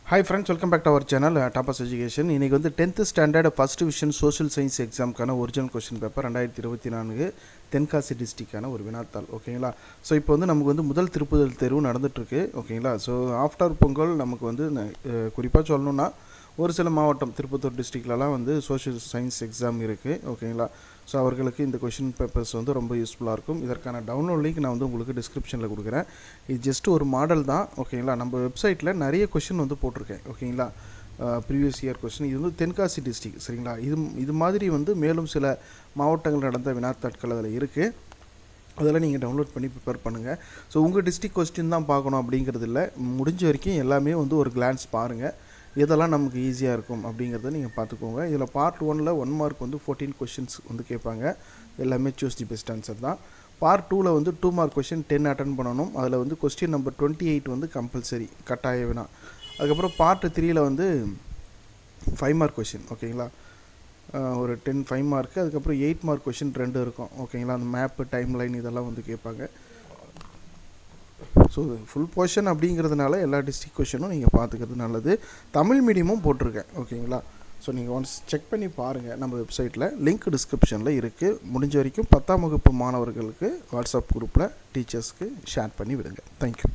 Hi friends, welcome back to our channel Tapas Education. இன்னைக்கு வந்து 10th standard first division social science எக்ஸாம்க்கான original question paper 2024 Tenkasi டிஸ்ட்ரிக்டான ஒரு வினாத்தாள். ஓகேங்களா? ஸோ இப்போ வந்து நமக்கு வந்து முதல் திருப்புதல் தேர்வு நடந்துட்டுருக்கு. ஓகேங்களா? ஸோ ஆஃப்டர் பொங்கல் நமக்கு வந்து குறிப்பாக சொல்லணுன்னா ஒரு சில மாவட்டம் திருப்பத்தூர் டிஸ்ட்ரிக்ட்லலாம் வந்து சோஷியல் சயின்ஸ் எக்ஸாம் இருக்குது. ஓகேங்களா? ஸோ அவர்களுக்கு இந்த கொஷின் பேப்பர்ஸ் வந்து ரொம்ப யூஸ்ஃபுல்லாக இருக்கும். இதற்கான டவுன்லோட் லிங்க் நான் வந்து உங்களுக்கு டிஸ்கிரிப்ஷனில் கொடுக்குறேன். இது ஜஸ்ட் ஒரு மாடல் தான். ஓகேங்களா? நம்ம வெப்சைட்டில் நிறைய கொஷின் வந்து போட்டிருக்கேன். ஓகேங்களா? ப்ரீவியஸ் இயர் கொஸ்டின் இது வந்து தென்காசி டிஸ்ட்ரிக்ட். சரிங்களா? இது மாதிரி வந்து மேலும் சில மாவட்டங்கள் நடந்த வினாத்தாட்கள் அதில் இருக்குது. அதெல்லாம் நீங்கள் டவுன்லோட் பண்ணி ப்ரிப்பேர் பண்ணுங்கள். ஸோ உங்கள் டிஸ்ட்ரிக்ட் கொஸ்டின் தான் பார்க்கணும் அப்படிங்கிறது இல்லை, முடிஞ்ச வரைக்கும் எல்லாமே வந்து ஒரு கிளான்ஸ் பாருங்கள், எதெல்லாம் நமக்கு ஈஸியாக இருக்கும் அப்படிங்கிறத நீங்கள் பார்த்துக்கோங்க. இதில் பார்ட் 1ல் 1 மார்க் வந்து 14 கொஷின்ஸ் வந்து கேட்பாங்க. எல்லாமே சூஸ் தி பெஸ்ட் ஆன்சர் தான். பார்ட் 2ல் வந்து 2 மார்க் கொஷின் 10 அட்டன் பண்ணணும். அதில் வந்து கொஸ்டின் நம்பர் 28 வந்து கம்பல்சரி கட்டாய வினா. அதுக்கப்புறம் பார்ட் 3ல் வந்து 5 மார்க் கொஷின். ஓகேங்களா? ஒரு 5 மார்க்கு, அதுக்கப்புறம் 8 மார்க் கொஷின் 2 இருக்கும். ஓகேங்களா? அந்த மேப்பு, டைம் லைன் இதெல்லாம் வந்து கேட்பாங்க. ஸோ ஃபுல் போர்ஷன் அப்படிங்கிறதுனால எல்லா டிஸ்ட்ரிக்ட் கொஷனும் நீங்கள் பார்த்துக்கிறது நல்லது. தமிழ் மீடியமும் போட்டிருக்கேன். ஓகேங்களா? ஸோ நீங்கள் ஒன்ஸ் செக் பண்ணி பாருங்கள். நம்ம வெப்சைட்டில் லிங்க் டிஸ்கிரிப்ஷனில் இருக்குது. முடிஞ்ச வரைக்கும் 10ஆம் வகுப்பு மாணவர்களுக்கு வாட்ஸ்அப் குரூப்பில் டீச்சர்ஸ்க்கு ஷேர் பண்ணி விடுங்க. தேங்க்யூ.